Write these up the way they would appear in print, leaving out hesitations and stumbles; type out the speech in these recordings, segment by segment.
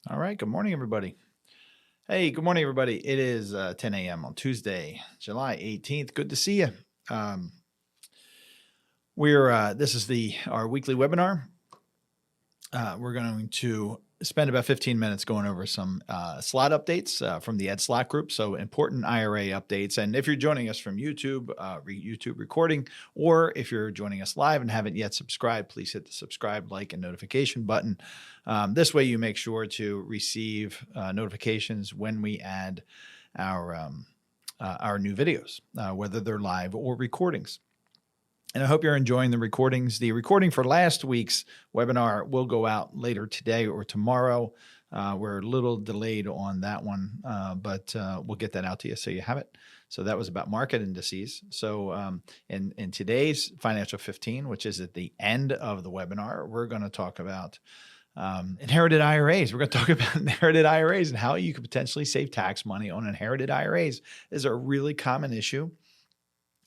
All right. Good morning, everybody. Hey, good morning, everybody. It is 10 a.m. on Tuesday, July 18th. Good to see you. Um, this is our weekly webinar. We're going to spend about 15 minutes going over some Slott updates from the Ed Slott group. So important IRA updates. And if you're joining us from YouTube, YouTube recording, or if you're joining us live and haven't yet subscribed, please hit the subscribe, like, and notification button. This way you make sure to receive notifications when we add our new videos, whether they're live or recordings. And I hope you're enjoying the recordings. The recording for last week's webinar will go out later today or tomorrow. We're a little delayed on that one, but we'll get that out to you so you have it. So that was about market indices. So in today's Financial 15, which is at the end of the webinar, we're going to talk about inherited IRAs. We're going to talk about inherited IRAs and how you could potentially save tax money on inherited IRAs. This is a really common issue.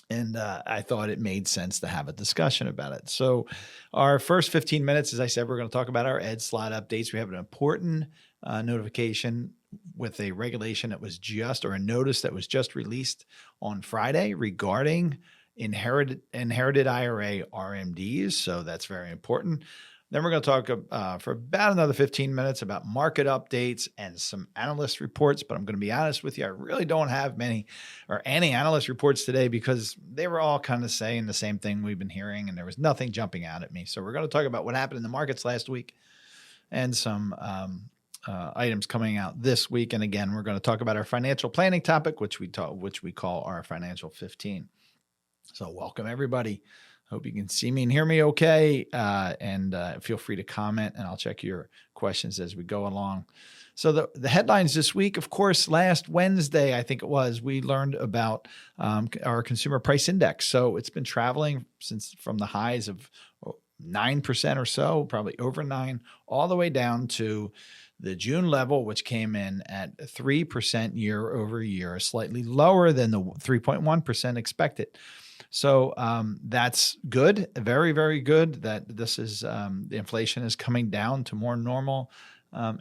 And I thought it made sense to have a discussion about it. So our first 15 minutes, as I said, we're going to talk about our Ed Slott updates. We have an important notification with a regulation that was or a notice that was just released on Friday regarding inherited IRA RMDs. So that's very important. Then we're going to talk for about another 15 minutes about market updates and some analyst reports. But I'm going to be honest with you, I really don't have many or any analyst reports today because they were all kind of saying the same thing we've been hearing, and there was nothing jumping out at me. So we're going to talk about what happened in the markets last week and some items coming out this week. And again, we're going to talk about our financial planning topic, which we call our Financial 15. So welcome, everybody. Hope you can see me and hear me okay. And feel free to comment, and I'll check your questions as we go along. So the headlines this week, of course, last Wednesday, I think it was, we learned about our consumer price index. So it's been traveling from the highs of 9% or so, probably over 9, all the way down to the June level, which came in at 3% year over year, slightly lower than the 3.1% expected. So that's good, very, very good that this is the inflation is coming down to more normal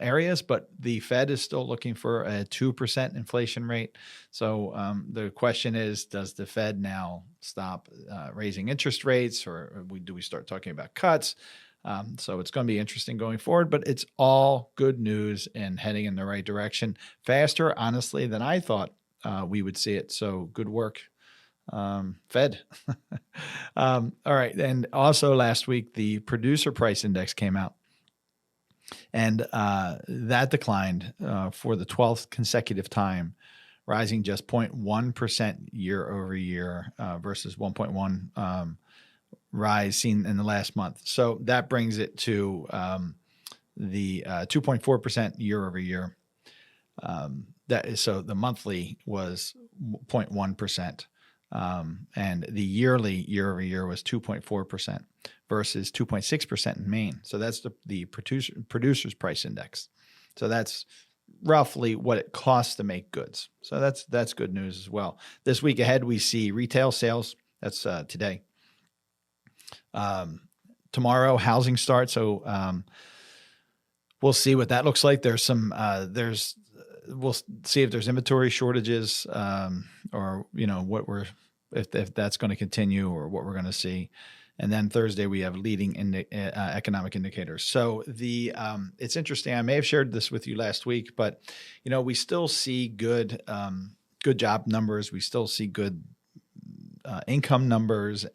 areas, but the Fed is still looking for a 2% inflation rate. So the question is, does the Fed now stop raising interest rates, or do we start talking about cuts? So it's going to be interesting going forward, but it's all good news and heading in the right direction, faster, honestly, than I thought we would see it. So good work, Fed. All right. And also last week, the producer price index came out, and that declined for the 12th consecutive time, rising just 0.1% year over year versus 1.1 rise seen in the last month. So that brings it to the 2.4% year over year. So the monthly was 0.1%. And the year over year was 2.4% versus 2.6% in Maine. So that's the producer's price index. So that's roughly what it costs to make goods. So that's good news as well. This week ahead, we see retail sales. That's today. Tomorrow, housing starts. So we'll see what that looks like. We'll see if there's inventory shortages, or if that's going to continue, or what we're going to see. And then Thursday we have leading economic indicators. So it's interesting. I may have shared this with you last week, but we still see good job numbers. We still see good income numbers,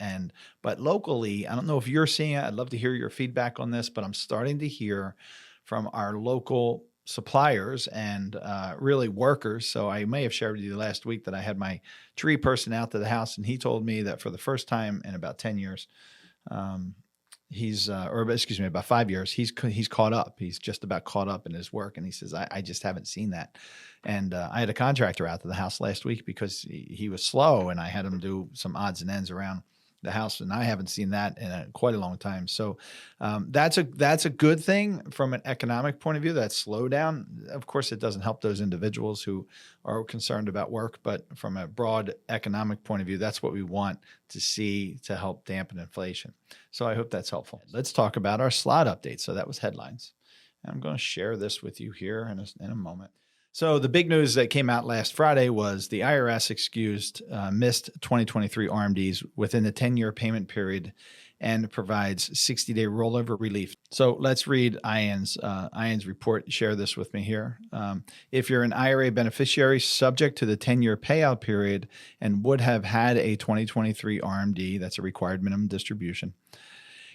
but locally, I don't know if you're seeing it. I'd love to hear your feedback on this, but I'm starting to hear from our local suppliers and really workers. So I may have shared with you last week that I had my tree person out to the house, and he told me that for the first time in about 10 years, about 5 years, he's caught up. He's just about caught up in his work. And he says, I just haven't seen that. And I had a contractor out to the house last week because he was slow, and I had him do some odds and ends around the house, and I haven't seen that in quite a long time. So that's a good thing from an economic point of view. That slowdown, of course, it doesn't help those individuals who are concerned about work, but from a broad economic point of view, that's what we want to see to help dampen inflation. So I hope that's helpful. Let's talk about our Slott update. So that was headlines. I'm going to share this with you here in a moment. So the big news that came out last Friday was the IRS excused missed 2023 RMDs within the 10-year payment period and provides 60-day rollover relief. So let's read Ian's report. Share this with me here. If you're an IRA beneficiary subject to the 10-year payout period and would have had a 2023 RMD, that's a required minimum distribution,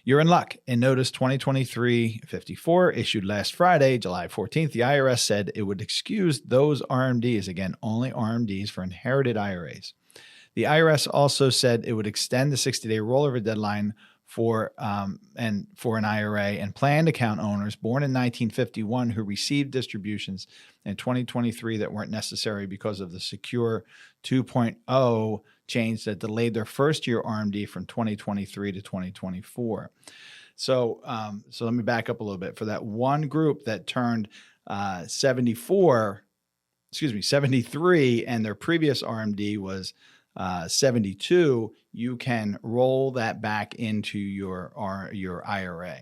you're in luck. In Notice 2023-54, issued last Friday, July 14th, the IRS said it would excuse those RMDs, again, only RMDs for inherited IRAs. The IRS also said it would extend the 60-day rollover deadline for an IRA and planned account owners born in 1951 who received distributions in 2023 that weren't necessary because of the Secure 2.0 change that delayed their first year RMD from 2023 to 2024. So let me back up a little bit. For that one group that turned 73, and their previous RMD was 72, you can roll that back into your IRA.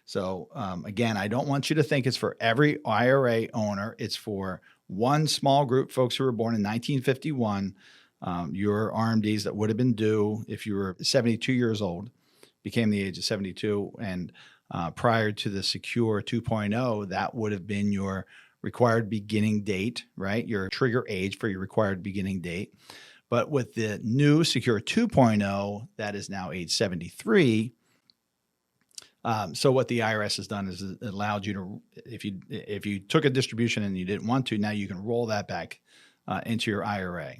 So again, I don't want you to think it's for every IRA owner. It's for one small group, folks who were born in 1951. Your RMDs that would have been due if you were 72 years old, became the age of 72, and prior to the Secure 2.0, that would have been your required beginning date, right? Your trigger age for your required beginning date. But with the new Secure 2.0, that is now age 73. So what the IRS has done is it allowed you to, if you took a distribution and you didn't want to, now you can roll that back into your IRA.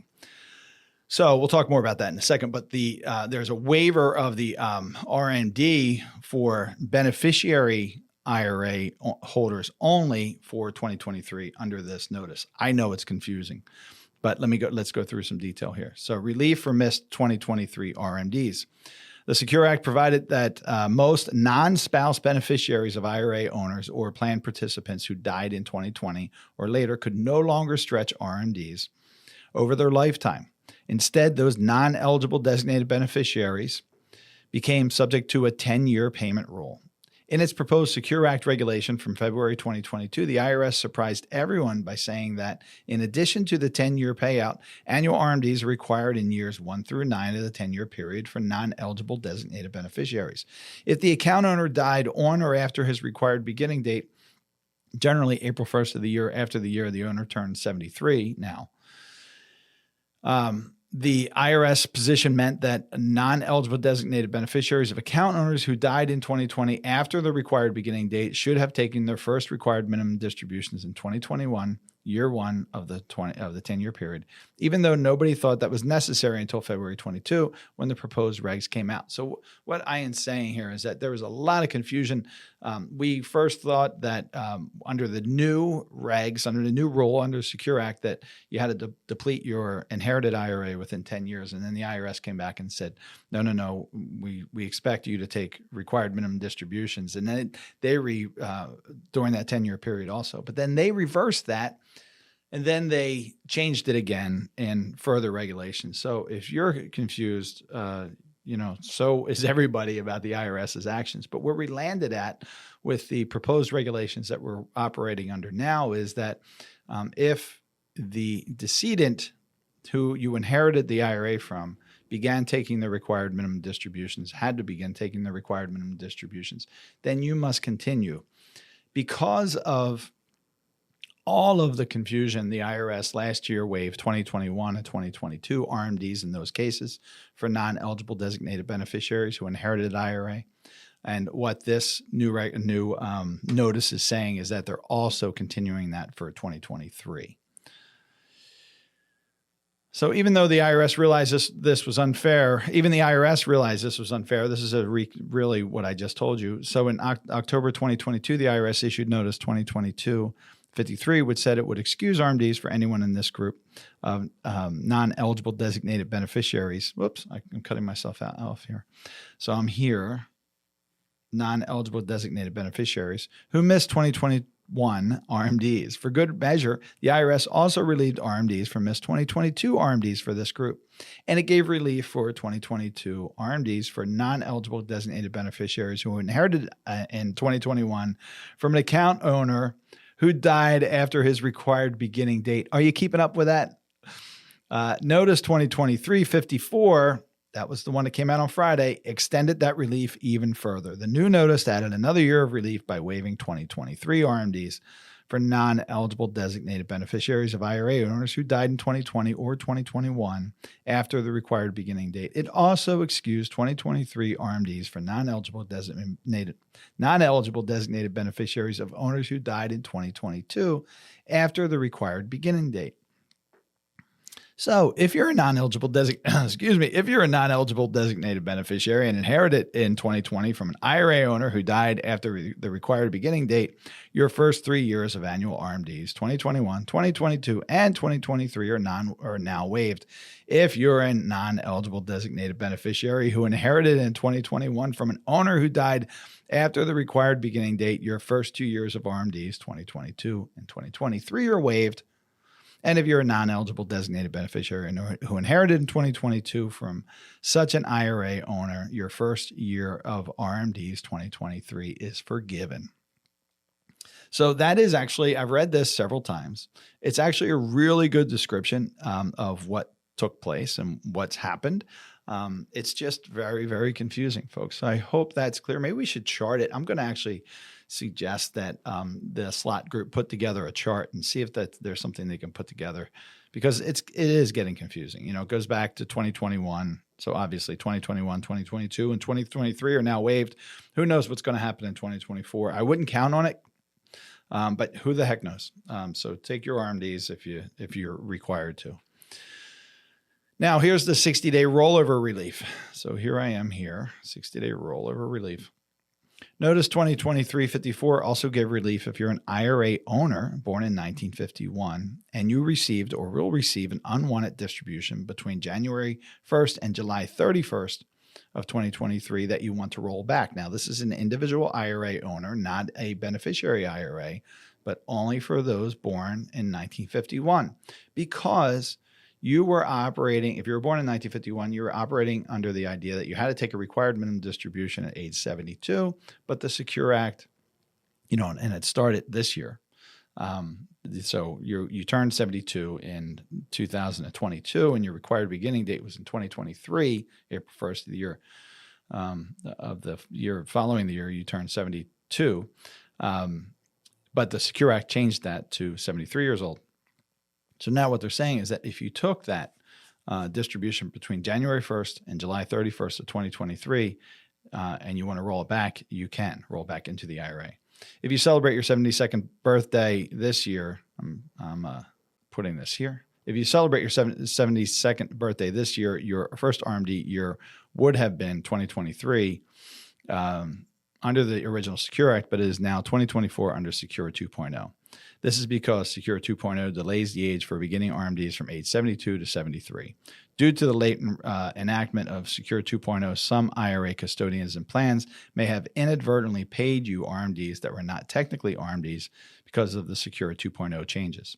So we'll talk more about that in a second. But there's a waiver of the RMD for beneficiary IRA holders only for 2023 under this notice. I know it's confusing, but let's go through some detail here. So relief for missed 2023 RMDs. The Secure Act provided that most non-spouse beneficiaries of IRA owners or plan participants who died in 2020 or later could no longer stretch RMDs over their lifetime. Instead, those non-eligible designated beneficiaries became subject to a 10-year payment rule. In its proposed Secure Act regulation from February 2022, the IRS surprised everyone by saying that in addition to the 10-year payout, annual RMDs are required in years 1 through 9 of the 10-year period for non-eligible designated beneficiaries. If the account owner died on or after his required beginning date, generally April 1st of the year after the year the owner turned 73 now, the IRS position meant that non-eligible designated beneficiaries of account owners who died in 2020 after the required beginning date should have taken their first required minimum distributions in 2021, year one of the 10-year period, even though nobody thought that was necessary until February 22 when the proposed regs came out. So what Ian's saying here is that there was a lot of confusion. We first thought that under the new regs, under the new rule, under the Secure Act, that you had to deplete your inherited IRA within 10 years. And then the IRS came back and said, no, we expect you to take required minimum distributions. And then they during that 10-year period also. But then they reversed that. And then they changed it again in further regulations. So if you're confused, so is everybody about the IRS's actions. But where we landed at with the proposed regulations that we're operating under now is that if the decedent who you inherited the IRA from began taking the required minimum distributions, had to begin taking the required minimum distributions, then you must continue. Because of all of the confusion, the IRS last year waived 2021 and 2022 RMDs in those cases for non-eligible designated beneficiaries who inherited IRA. And what this new notice is saying is that they're also continuing that for 2023. So even though the IRS realized this was unfair, even the IRS realized this was unfair. This is really what I just told you. So in October 2022, the IRS issued Notice 2022-53, which said it would excuse RMDs for anyone in this group of non-eligible designated beneficiaries. Whoops, I'm cutting myself off here. So I'm here, non-eligible designated beneficiaries who missed 2020 RMDs. For good measure, the IRS also relieved RMDs from missed 2022 RMDs for this group, and it gave relief for 2022 RMDs for non-eligible designated beneficiaries who inherited in 2021 from an account owner who died after his required beginning date. Are you keeping up with that? Notice 2023-54, that was the one that came out on Friday, extended that relief even further. The new notice added another year of relief by waiving 2023 RMDs for non-eligible designated beneficiaries of IRA owners who died in 2020 or 2021 after the required beginning date. It also excused 2023 RMDs for non-eligible designated beneficiaries of owners who died in 2022 after the required beginning date. So if you're a non-eligible designated beneficiary and inherited in 2020 from an IRA owner who died after the required beginning date, your first 3 years of annual RMDs, 2021, 2022, and 2023 are now waived. If you're a non-eligible designated beneficiary who inherited in 2021 from an owner who died after the required beginning date, your first 2 years of RMDs, 2022 and 2023, are waived. And if you're a non-eligible designated beneficiary who inherited in 2022 from such an IRA owner, your first year of RMDs 2023 is forgiven. So that is actually, I've read this several times. It's actually a really good description of what took place and what's happened. It's just very, very confusing, folks. So I hope that's clear. Maybe we should chart it. I'm going to actually suggest that the Slott group put together a chart and see if there's something they can put together, because it is getting confusing. You know, it goes back to 2021. So obviously 2021, 2022, and 2023 are now waived. Who knows what's going to happen in 2024? I wouldn't count on it, but who the heck knows? So take your RMDs if you're required to. Now here's the 60-day rollover relief. So here I am here, 60-day rollover relief. Notice 2023-54 also gave relief if you're an IRA owner born in 1951 and you received or will receive an unwanted distribution between January 1st and July 31st of 2023 that you want to roll back. Now, this is an individual IRA owner, not a beneficiary IRA, but only for those born in 1951, because you were operating, if you were born in 1951, you were operating under the idea that you had to take a required minimum distribution at age 72, but the Secure Act, and it started this year. So you turned 72 in 2022, and your required beginning date was in 2023, April 1st of the year. Of the year following the year, you turned 72. But the Secure Act changed that to 73 years old. So now what they're saying is that if you took that distribution between January 1st and July 31st of 2023, and you want to roll it back, you can roll back into the IRA. If you celebrate your 72nd birthday this year, I'm putting this here. If you celebrate your 72nd birthday this year, your first RMD year would have been 2023 under the original Secure Act, but it is now 2024 under Secure 2.0. This is because Secure 2.0 delays the age for beginning RMDs from age 72 to 73. Due to the late enactment of Secure 2.0, some IRA custodians and plans may have inadvertently paid you RMDs that were not technically RMDs because of the Secure 2.0 changes.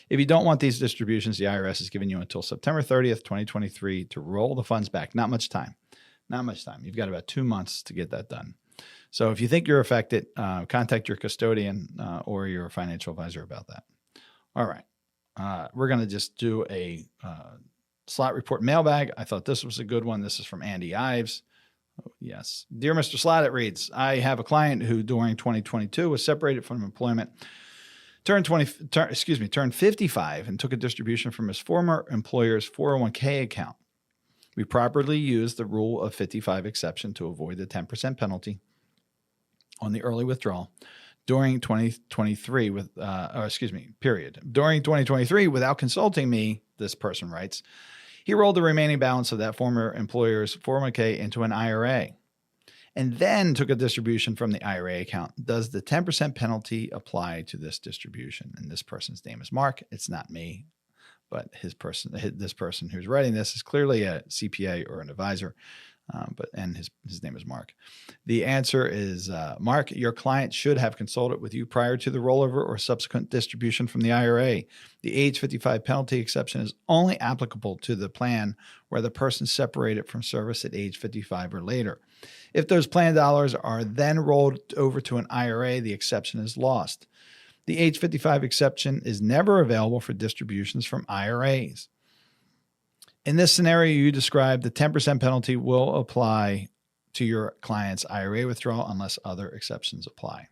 If you don't want these distributions, the IRS has given you until September 30th, 2023 to roll the funds back. Not much time. You've got about 2 months to get that done. So if you think you're affected, contact your custodian or your financial advisor about that. All right. We're going to just do a Slott Report mailbag. I thought this was a good one. This is from Andy Ives. Oh, yes. Dear Mr. Slott, it reads, I have a client who during 2022 was separated from employment, turned 55 and took a distribution from his former employer's 401k account. We properly used the rule of 55 exception to avoid the 10% penalty on the early withdrawal during 2023 During 2023, without consulting me, this person writes, he rolled the remaining balance of that former employer's 401k into an IRA and then took a distribution from the IRA account. Does the 10% penalty apply to this distribution? And this person's name is Mark. It's not me, but this person who's writing this is clearly a CPA or an advisor. And his name is Mark. The answer is Mark. Your client should have consulted with you prior to the rollover or subsequent distribution from the IRA. The age 55 penalty exception is only applicable to the plan where the person separated from service at age 55 or later. If those plan dollars are then rolled over to an IRA, the exception is lost. The age 55 exception is never available for distributions from IRAs. In this scenario you described, the 10% penalty will apply to your client's IRA withdrawal unless other exceptions apply.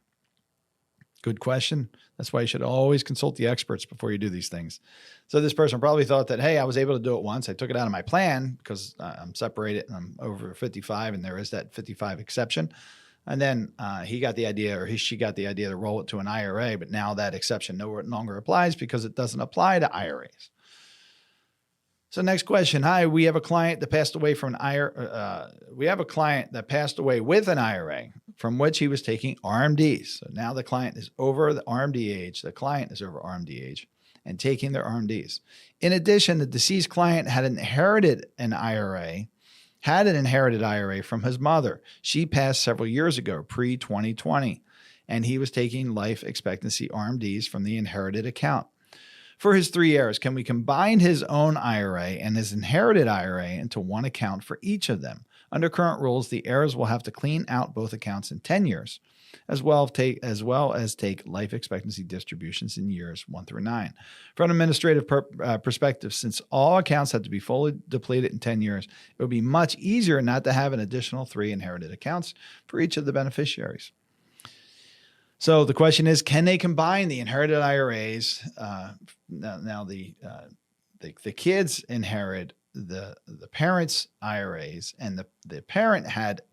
Good question. That's why you should always consult the experts before you do these things. So this person probably thought that, hey, I was able to do it once. I took it out of my plan because I'm separated and I'm over 55 and there is that 55 exception. And then he got the idea, or she got the idea to roll it to an IRA, but now that exception no longer applies because it doesn't apply to IRAs. So next question. Hi, we have a client that passed away from an IRA. We have a client that passed away with an IRA from which he was taking RMDs. So now the client is over the RMD age. The client is over RMD age and taking their RMDs. In addition, the deceased client had inherited an IRA from his mother. She passed several years ago, pre-2020, and he was taking life expectancy RMDs from the inherited account. For his 3 heirs, can we combine his own IRA and his inherited IRA into one account for each of them? Under current rules, the heirs will have to clean out both accounts in 10 years, as well as take life expectancy distributions in years 1 through 9. From an administrative perspective, since all accounts have to be fully depleted in 10 years, it would be much easier not to have an additional 3 inherited accounts for each of the beneficiaries. So the question is, can they combine the inherited IRAs? Now the kids inherit the parents' IRAs, and the parent had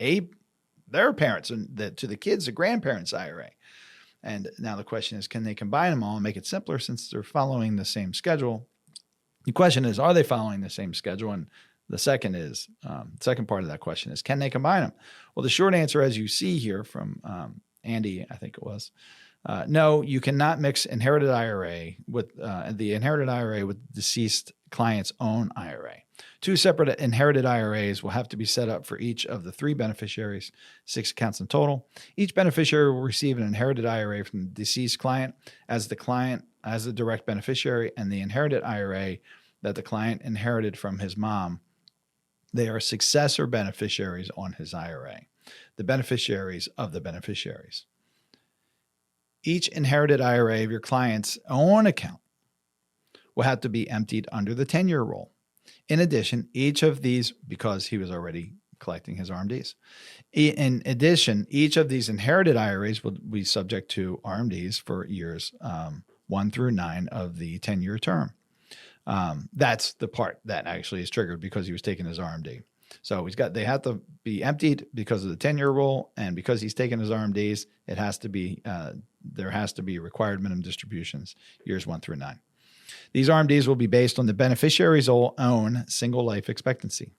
their parents, and to the kids, the grandparents' IRA. And now the question is, can they combine them all and make it simpler since they're following the same schedule? The question is, are they following the same schedule? And the second part of that question is, can they combine them? Well, the short answer, as you see here from Andy, I think it was, no, you cannot mix inherited IRA with the inherited IRA with the deceased client's own IRA. 2 separate inherited IRAs will have to be set up for each of the 3 beneficiaries, 6 accounts in total. Each beneficiary will receive an inherited IRA from the deceased client as the direct beneficiary, and the inherited IRA that the client inherited from his mom. They are successor beneficiaries on his IRA, the beneficiaries of the beneficiaries. Each inherited IRA of your client's own account will have to be emptied under the 10-year rule. In addition, each of these, because he was already collecting his RMDs. In addition, each of these inherited IRAs will be subject to RMDs for years 1 through 9 of the 10-year term. That's the part that actually is triggered because he was taking his RMD. So they have to be emptied because of the 10-year rule, and because he's taking his RMDs, it has to be there has to be required minimum distributions years 1 through 9. These RMDs will be based on the beneficiary's own single life expectancy.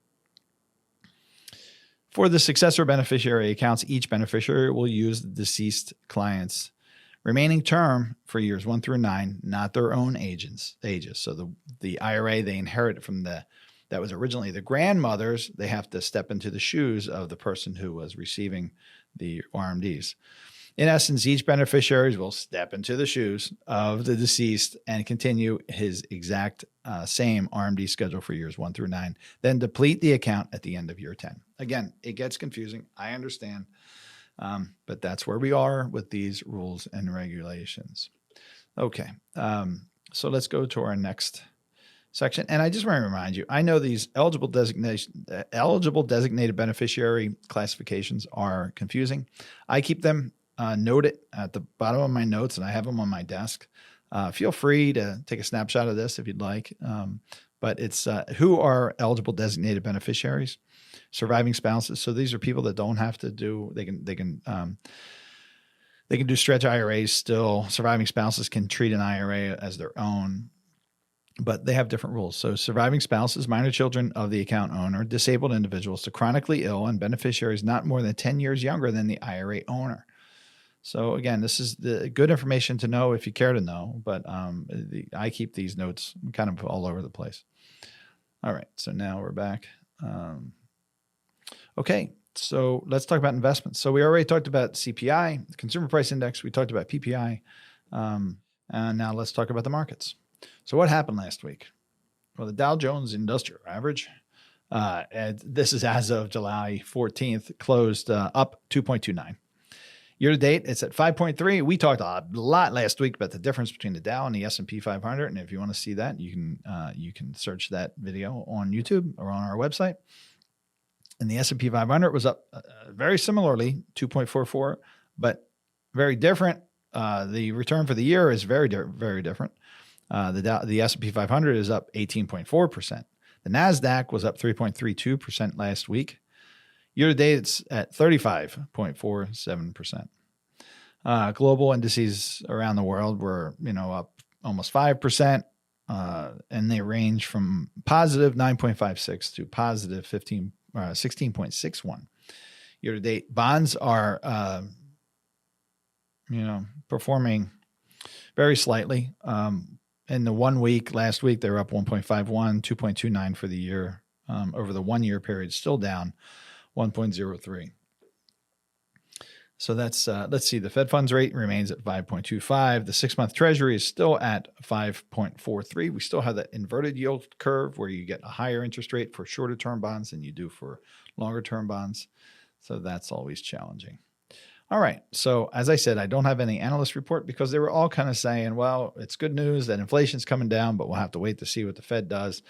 For the successor beneficiary accounts, each beneficiary will use the deceased client's remaining term for years 1 through 9, not their own ages. So the IRA they inherit from that was originally the grandmother's, they have to step into the shoes of the person who was receiving the RMDs. In essence, each beneficiary will step into the shoes of the deceased and continue his exact same RMD schedule for years 1 through 9, then deplete the account at the end of year 10. Again, it gets confusing. I understand. But that's where we are with these rules and regulations. Okay. So let's go to our next section. And I just want to remind you, I know these eligible designated beneficiary classifications are confusing. I keep them noted at the bottom of my notes, and I have them on my desk. Feel free to take a snapshot of this if you'd like. But it's who are eligible designated beneficiaries, surviving spouses. So these are people that don't have to do, they can do stretch IRAs still. Surviving spouses can treat an IRA as their own, but they have different rules. So surviving spouses, minor children of the account owner, disabled individuals, the chronically ill, and beneficiaries not more than 10 years younger than the IRA owner. So again, this is the good information to know if you care to know, but I keep these notes kind of all over the place. All right, so now we're back. Okay, so let's talk about investments. So we already talked about CPI, the Consumer Price Index. We talked about PPI. And now let's talk about the markets. So what happened last week? Well, the Dow Jones Industrial Average, and this is as of July 14th, closed up 2.29. Year to date, it's at 5.3. We talked a lot last week about the difference between the Dow and the S&P 500. And if you want to see that, you can search that video on YouTube or on our website. And the S&P 500 was up very similarly, 2.44, but very different. The return for the year is very different. The S&P 500 is up 18.4%. The NASDAQ was up 3.32% last week. Year to date, it's at 35.47%. Global indices around the world were, up almost 5%, and they range from positive 9.56 to positive 16.61. Year to date, bonds are, performing very slightly. In the 1 week, last week, they were up 1.51, 2.29 for the year. Over the 1 year period, still down 1.03. So that's, let's see, the Fed funds rate remains at 5.25. The 6-month treasury is still at 5.43. We still have that inverted yield curve where you get a higher interest rate for shorter term bonds than you do for longer term bonds. So that's always challenging. All right. So as I said, I don't have any analyst report because they were all kind of saying, well, it's good news that inflation's coming down, but we'll have to wait to see what the Fed does.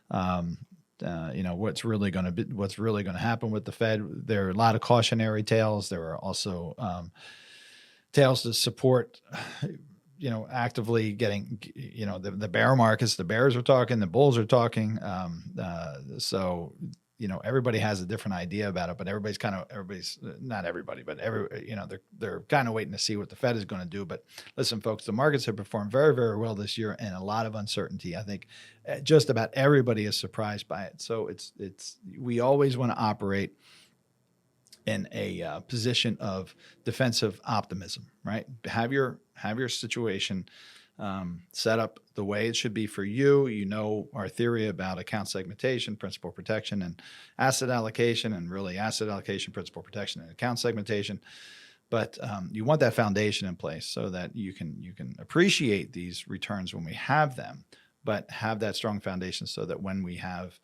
What's really going to happen with the Fed. There are a lot of cautionary tales. There are also tales to support, actively getting, the bear markets. The bears are talking, the bulls are talking. Everybody has a different idea about it, but not everybody, but they're kind of waiting to see what the Fed is going to do. But listen, folks, the markets have performed very, very well this year and a lot of uncertainty. I think just about everybody is surprised by it. So we always want to operate in a position of defensive optimism, right? Have your situation set up the way it should be for you. Our theory about account segmentation, principal protection, and asset allocation, and really asset allocation, principal protection, and account segmentation. But you want that foundation in place so that you can appreciate these returns when we have them, but have that strong foundation so that when we have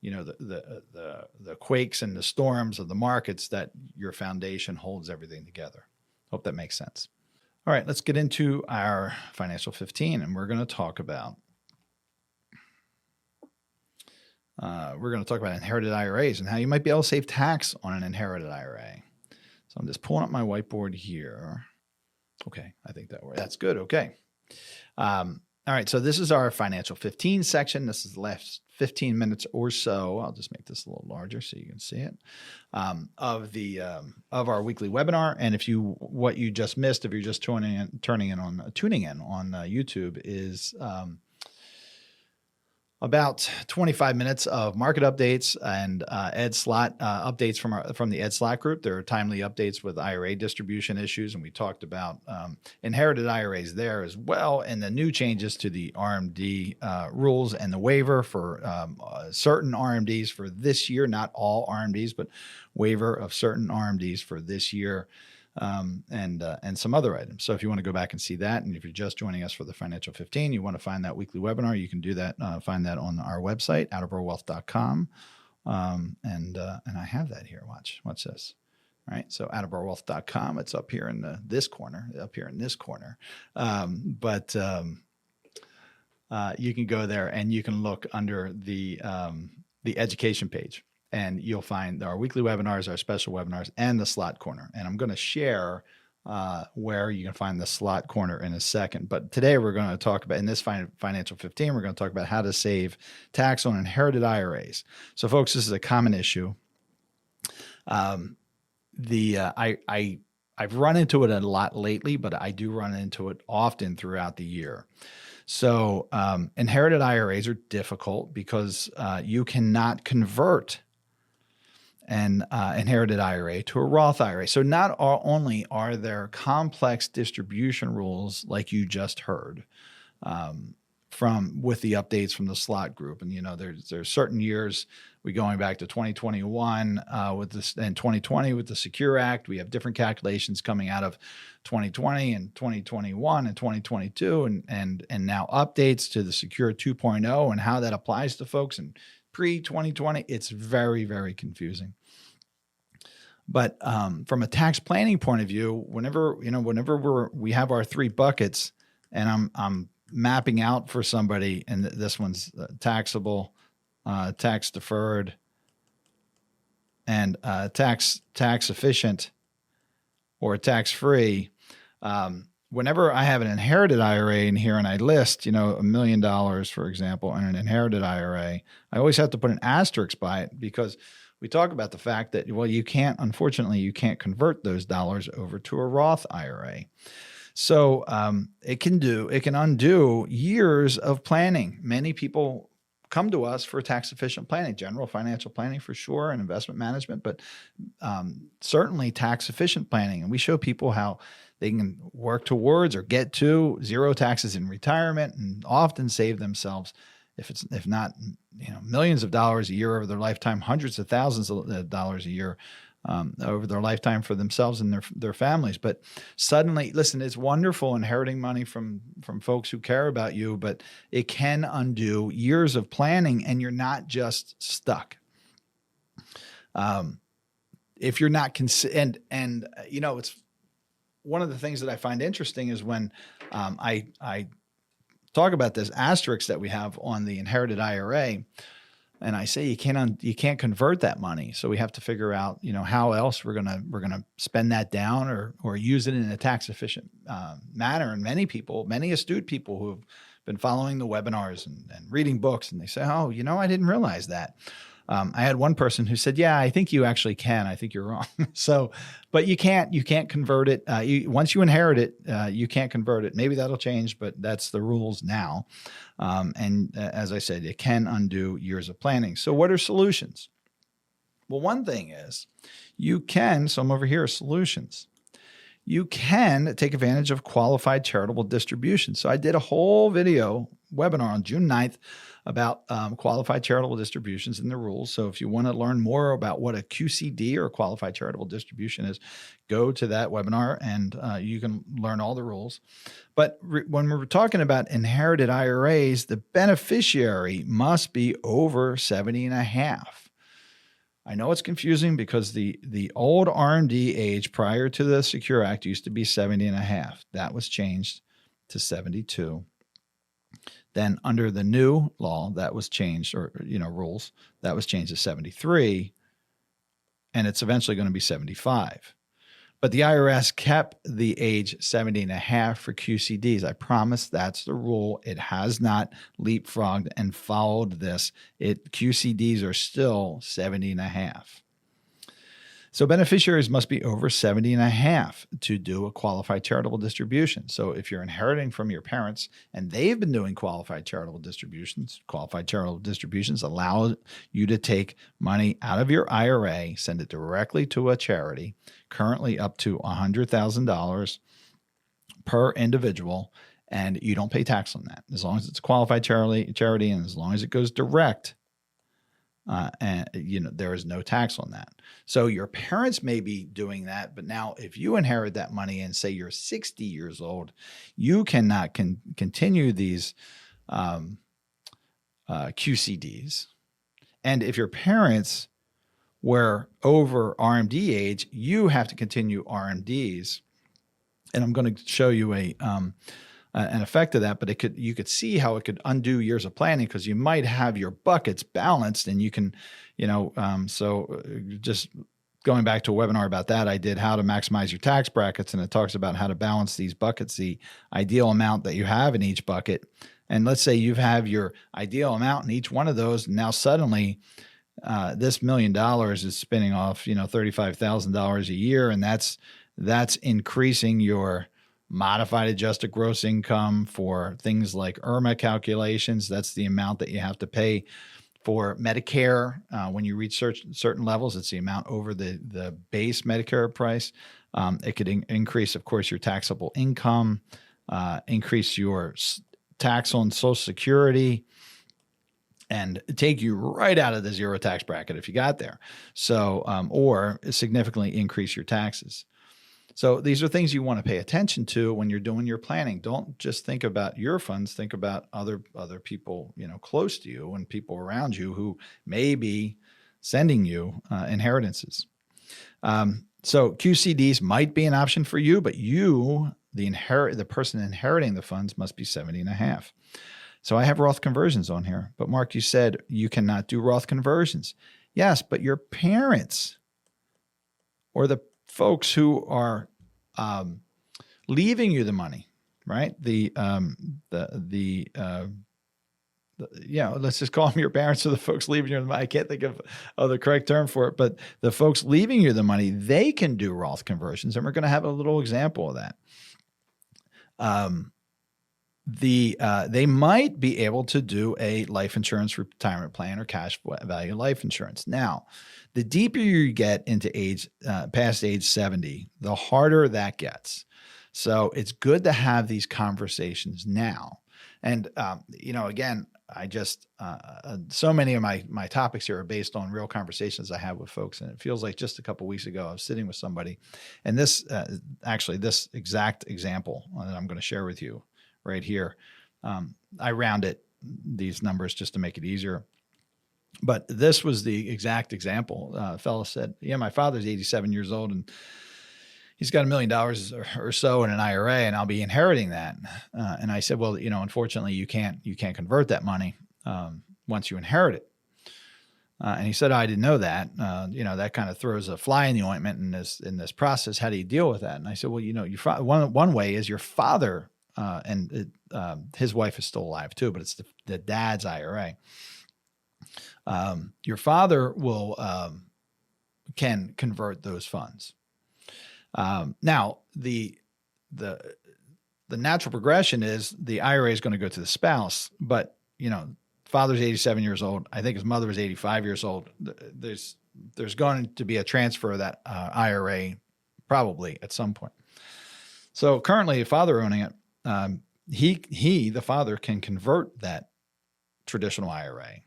the quakes and the storms of the markets, that your foundation holds everything together. Hope that makes sense. All right, let's get into our Financial 15, and we're going to talk about inherited IRAs and how you might be able to save tax on an inherited IRA. So I'm just pulling up my whiteboard here. Okay, I think that's good. Okay. All right, so this is our Financial 15 section. This is the last 15 minutes or so. I'll just make this a little larger so you can see it, of our weekly webinar. And what you just missed, if you're just tuning in on YouTube, is about 25 minutes of market updates and Ed Slott updates from the Ed Slott group. There are timely updates with IRA distribution issues, and we talked about inherited IRAs there as well, and the new changes to the RMD rules and the waiver for certain RMDs for this year, not all RMDs, but waiver of certain RMDs for this year. And some other items. So if you want to go back and see that, and if you're just joining us for the Financial 15, you want to find that weekly webinar, you can do that. Find that on our website, attleborowealth.com. And I have that here. Watch this. All right. So attleborowealth.com. It's up here in this corner. But you can go there and you can look under the education page. And you'll find our weekly webinars, our special webinars, and the Slot Corner. And I'm going to share where you can find the Slot Corner in a second. But today we're going to talk about, in this Financial 15, we're going to talk about how to save tax on inherited IRAs. So, folks, this is a common issue. I've run into it a lot lately, but I do run into it often throughout the year. So inherited IRAs are difficult because you cannot convert an inherited IRA to a Roth IRA. So not only are there complex distribution rules like you just heard, with the updates from the Slott group. And, there's certain years, we going back to 2021 with this, and 2020 with the Secure Act. We have different calculations coming out of 2020 and 2021 and 2022, and now updates to the Secure 2.0 and how that applies to folks in pre-2020. It's very, very confusing. But from a tax planning point of view, whenever we have our 3 buckets, and I'm mapping out for somebody, and this one's taxable, tax deferred, and tax efficient or tax free. Whenever I have an inherited IRA in here and I list, $1 million, for example, in an inherited IRA, I always have to put an asterisk by it, because we talk about the fact that, well, unfortunately, you can't convert those dollars over to a Roth IRA. So it can undo years of planning. Many people come to us for tax efficient planning, general financial planning for sure, and investment management, but certainly tax efficient planning. And we show people how they can work towards or get to zero taxes in retirement, and often save themselves, if not millions of dollars a year over their lifetime, hundreds of thousands of dollars a year over their lifetime for themselves and their families. But suddenly, listen, it's wonderful inheriting money from folks who care about you, but it can undo years of planning, and you're not just stuck. If you're not it's one of the things that I find interesting is when I talk about this asterisk that we have on the inherited IRA. And I say you can't convert that money, so we have to figure out how else we're gonna spend that down or use it in a tax efficient manner. And many astute people who have been following the webinars and reading books, and they say, oh, I didn't realize that. I had one person who said, yeah, I think you actually can. I think you're wrong. But you can't convert it. Once you inherit it, you can't convert it. Maybe that'll change, but that's the rules now. And as I said, it can undo years of planning. So what are solutions? Well, one thing is so I'm over here, solutions. You can take advantage of qualified charitable distributions. So I did a whole webinar on June 9th about qualified charitable distributions and the rules. So if you want to learn more about what a QCD or a qualified charitable distribution is, go to that webinar and you can learn all the rules. But when we're talking about inherited IRAs, the beneficiary must be over 70 and a half. I know it's confusing because the old RMD age prior to the Secure Act used to be 70 and a half. That was changed to 72. Then under the new law, that was changed, or rules, that was changed to 73, and it's eventually going to be 75. But the IRS kept the age 70 and a half for QCDs. I promise that's the rule. It has not leapfrogged and followed this. QCDs are still 70 and a half. So beneficiaries must be over 70 and a half to do a qualified charitable distribution. So if you're inheriting from your parents and they've been doing qualified charitable distributions allow you to take money out of your IRA, send it directly to a charity, currently up to $100,000 per individual, and you don't pay tax on that. As long as it's a qualified charity and as long as it goes direct, there is no tax on that. So your parents may be doing that, but now if you inherit that money and say you're 60 years old, you cannot continue these QCDs. And if your parents were over RMD age, you have to continue RMDs. And I'm going to show you an effect of that, but you could see how it could undo years of planning, because you might have your buckets balanced, and you can, so just going back to a webinar about that, I did how to maximize your tax brackets, and it talks about how to balance these buckets, the ideal amount that you have in each bucket. And let's say you have your ideal amount in each one of those. And now suddenly this $1 million is spinning off, $35,000 a year. And that's increasing your modified adjusted gross income for things like IRMA calculations. That's the amount that you have to pay for Medicare. When you reach certain levels, it's the amount over the base Medicare price. It could increase, of course, your taxable income, increase your tax on Social Security and take you right out of the zero tax bracket if you got there. So, or significantly increase your taxes. So these are things you want to pay attention to when you're doing your planning. Don't just think about your funds, think about other people, close to you and people around you who may be sending you inheritances. So QCDs might be an option for you, but you, the person inheriting the funds, must be 70 and a half. So I have Roth conversions on here. But Mark, you said you cannot do Roth conversions. Yes, but your parents or the folks who are leaving you the money, right? Let's just call them your parents or the folks leaving you the money. I can't think of the correct term for it, but the folks leaving you the money, they can do Roth conversions, and we're going to have a little example of that. They might be able to do a life insurance retirement plan or cash value life insurance. Now, the deeper you get into past age 70, the harder that gets. So it's good to have these conversations now. And, again, I just, so many of my topics here are based on real conversations I have with folks. And it feels like just a couple of weeks ago, I was sitting with somebody, and this exact example that I'm going to share with you right here. I rounded these numbers just to make it easier. But this was the exact example. A fellow said, my father's 87 years old and he's got $1 million or so in an IRA and I'll be inheriting that. And I said, well, unfortunately you can't convert that money once you inherit it. And he said, I didn't know that. That kind of throws a fly in the ointment in this process. How do you deal with that? And I said, well, one way is your father, his wife is still alive too, but it's the dad's IRA. Your father can convert those funds. Now the natural progression is the IRA is going to go to the spouse, but father's 87 years old. I think his mother was 85 years old. There's going to be a transfer of that IRA probably at some point. So currently, a father owning it, the father can convert that traditional IRA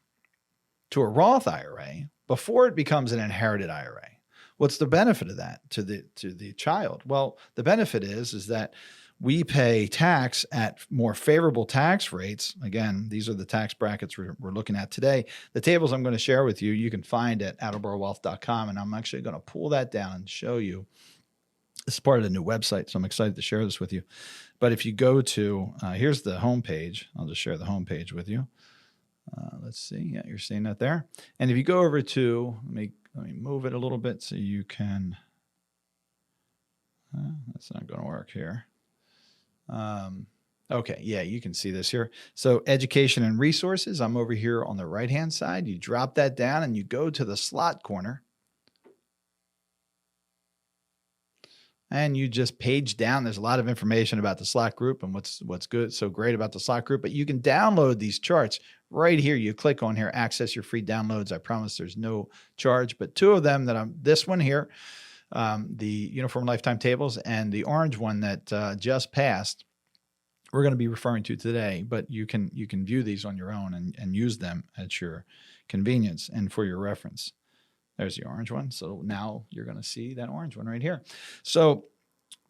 to a Roth IRA before it becomes an inherited IRA. What's the benefit of that to the child? Well, the benefit is that we pay tax at more favorable tax rates. Again, these are the tax brackets we're looking at today. The tables I'm going to share with you, you can find at attleborowealth.com, and I'm actually going to pull that down and show you. This is part of the new website, so I'm excited to share this with you. But if you go to, here's the homepage. I'll just share the homepage with you. Let's see. Yeah, you're seeing that there. And if you go over to, let me move it a little bit so you can, that's not going to work here. Okay, yeah, you can see this here. So education and resources, I'm over here on the right-hand side. You drop that down and you go to the slot corner. And you just page down. There's a lot of information about the Slott group and what's good, so great about the Slott group. But you can download these charts right here. You click on here, access your free downloads. I promise there's no charge. But two of them this one here, the Uniform Lifetime Tables, and the orange one that just passed, we're going to be referring to today. But you can view these on your own and use them at your convenience and for your reference. There's the orange one. So now you're going to see that orange one right here. So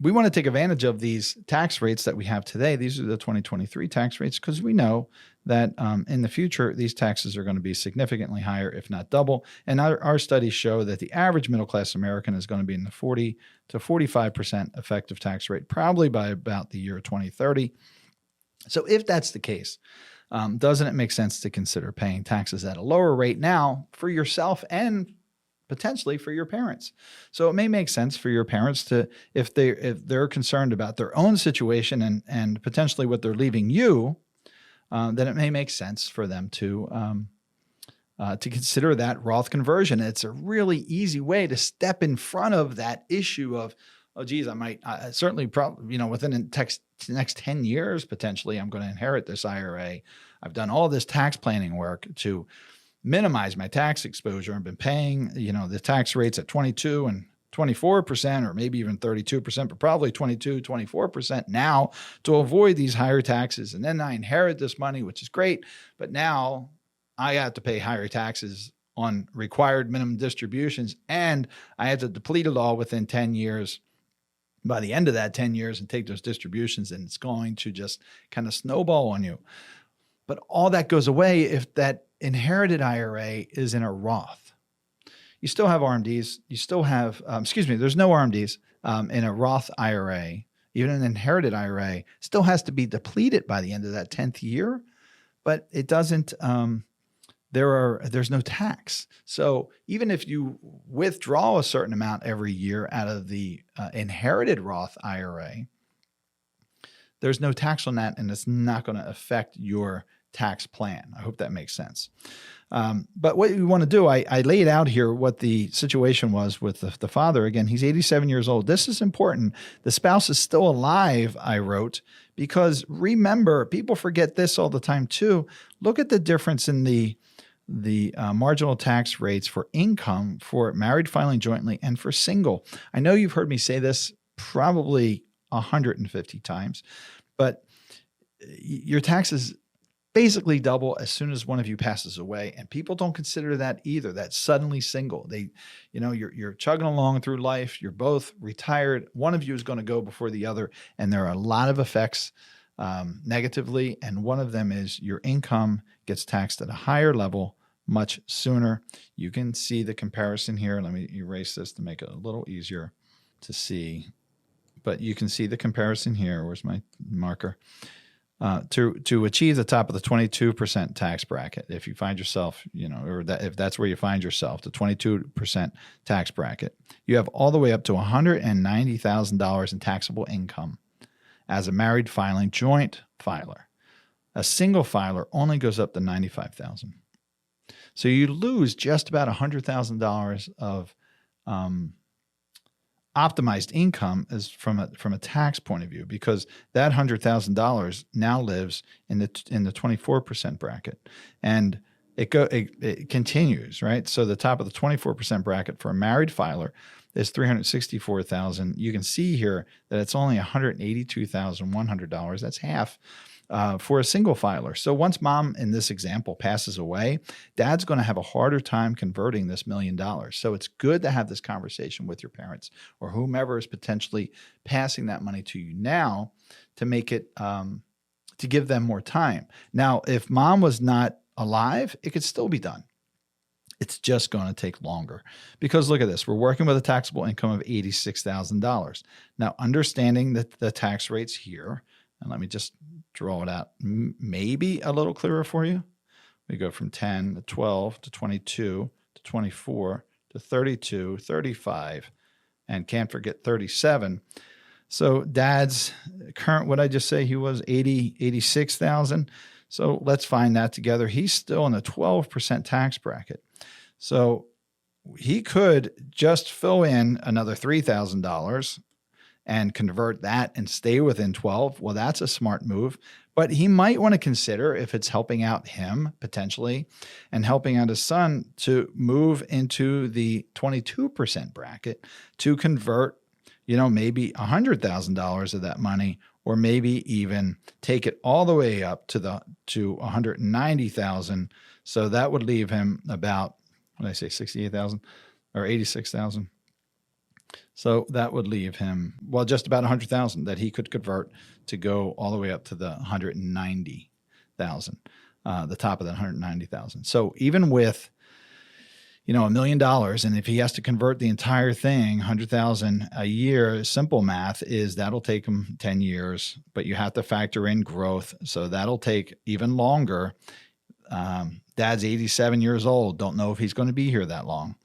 we want to take advantage of these tax rates that we have today. These are the 2023 tax rates because we know that in the future, these taxes are going to be significantly higher, if not double. And our studies show that the average middle-class American is going to be in the 40 to 45% effective tax rate, probably by about the year 2030. So if that's the case, doesn't it make sense to consider paying taxes at a lower rate now for yourself and potentially for your parents? So it may make sense for your parents to, if they're concerned about their own situation and potentially what they're leaving you, then it may make sense for them to consider that Roth conversion. It's a really easy way to step in front of that issue of, oh, geez, I might certainly probably, within the next 10 years, potentially, I'm going to inherit this IRA. I've done all this tax planning work to minimize my tax exposure. I've been paying, the tax rates at 22 and 24% or maybe even 32%, but probably 22, 24% now to avoid these higher taxes. And then I inherit this money, which is great. But now I have to pay higher taxes on required minimum distributions, and I have to deplete it all within 10 years. By the end of that 10 years and take those distributions, and it's going to just kind of snowball on you. But all that goes away if that inherited IRA is in a Roth. You still have RMDs. You still have, there's no RMDs in a Roth IRA. Even an inherited IRA still has to be depleted by the end of that 10th year, but it doesn't, there's no tax. So even if you withdraw a certain amount every year out of the inherited Roth IRA, there's no tax on that, and it's not going to affect your tax plan. I hope that makes sense. But what you want to do, I laid out here what the situation was with the father. Again, he's 87 years old. This is important. The spouse is still alive, I wrote, because remember, people forget this all the time too. Look at the difference in the marginal tax rates for income for married filing jointly and for single. I know you've heard me say this probably 150 times, but your taxes basically double as soon as one of you passes away. And people don't consider that either. That's suddenly single. You're chugging along through life. You're both retired. One of you is going to go before the other. And there are a lot of effects negatively. And one of them is your income gets taxed at a higher level much sooner. You can see the comparison here. Let me erase this to make it a little easier to see. But you can see the comparison here. Where's my marker? To achieve the top of the 22% tax bracket, if you find yourself, if that's where you find yourself, the 22% tax bracket, you have all the way up to $190,000 in taxable income as a married filing joint filer. A single filer only goes up to $95,000. So you lose just about $100,000 of optimized income as from a tax point of view, because that $100,000 now lives in the 24% bracket, and it continues, right? So the top of the 24% bracket for a married filer is $364,000. You can see here that it's only $182,100. That's half. For a single filer. So once mom in this example passes away, dad's going to have a harder time converting this $1 million. So it's good to have this conversation with your parents or whomever is potentially passing that money to you now to make it, to give them more time. Now, if mom was not alive, it could still be done. It's just going to take longer because look at this. We're working with a taxable income of $86,000. Now, understanding that the tax rates here, and let me just draw it out maybe a little clearer for you. We go from 10 to 12 to 22 to 24 to 32, 35, and can't forget 37. So dad's current, what I just say, he was 86,000. So let's find that together. He's still in the 12% tax bracket. So he could just fill in another $3,000 and convert that and stay within 12. Well, that's a smart move, but he might want to consider, if it's helping out him potentially and helping out his son, to move into the 22% bracket to convert, maybe $100,000 of that money, or maybe even take it all the way up to $190,000. So that would leave him about, what did I say, 68,000 or 86,000. So that would leave him, just about 100,000 that he could convert to go all the way up to the 190,000, the top of that 190,000. So even with, $1 million, and if he has to convert the entire thing, 100,000 a year, simple math is that'll take him 10 years, but you have to factor in growth. So that'll take even longer. Dad's 87 years old. Don't know if he's going to be here that long.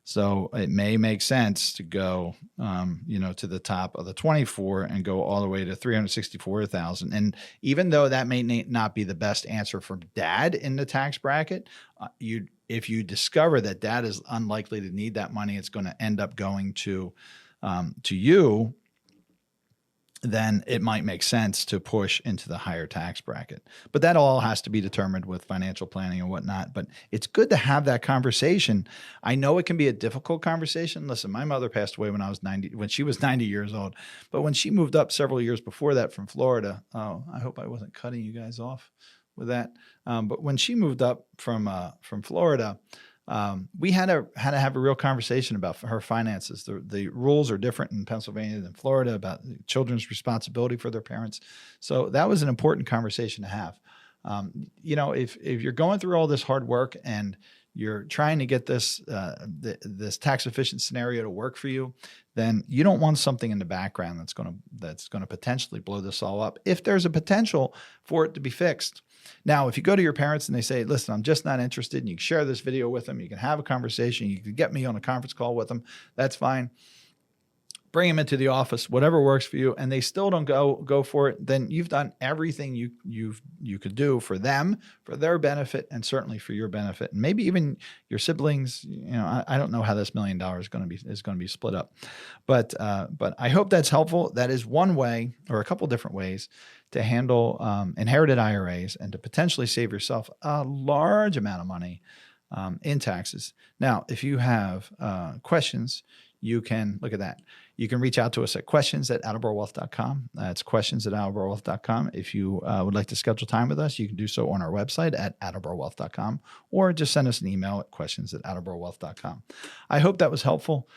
So it may make sense to go, to the top of the 24 and go all the way to 364,000. And even though that may not be the best answer for dad in the tax bracket, if you discover that dad is unlikely to need that money, it's going to end up going to you. then it might make sense to push into the higher tax bracket. But that all has to be determined with financial planning and whatnot. But it's good to have that conversation. I know it can be a difficult conversation. Listen, my mother passed away when she was 90 years old. But when she moved up several years before that from Florida, oh, I hope I wasn't cutting you guys off with that. But when she moved up from Florida, we had to have a real conversation about her finances. The rules are different in Pennsylvania than Florida about children's responsibility for their parents. So that was an important conversation to have. If you're going through all this hard work and you're trying to get this tax efficient scenario to work for you, then you don't want something in the background that's going to potentially blow this all up if there's a potential for it to be fixed. Now, if you go to your parents and they say, listen, I'm just not interested, and you can share this video with them, you can have a conversation, you can get me on a conference call with them, that's fine. Bring them into the office, whatever works for you, and they still don't go for it, then you've done everything you could do for them, for their benefit, and certainly for your benefit, and maybe even your siblings. I don't know how this $1 million is going to be split up, but I hope that's helpful. That is one way, or a couple different ways, to handle inherited IRAs and to potentially save yourself a large amount of money in taxes. Now, if you have questions, you can look at that. You can reach out to us at questions@attleborowealth.com. That's questions@attleborowealth.com. If you would like to schedule time with us, you can do so on our website at attleborowealth.com, or just send us an email at questions@attleborowealth.com. I hope that was helpful.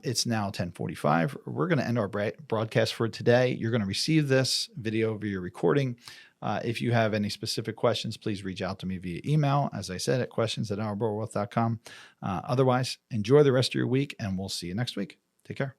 It's now 10:45. We're going to end our broadcast for today. You're going to receive this video via recording. If you have any specific questions, please reach out to me via email, as I said, at questions@attleborowealth.com. Otherwise, enjoy the rest of your week, and we'll see you next week. Take care.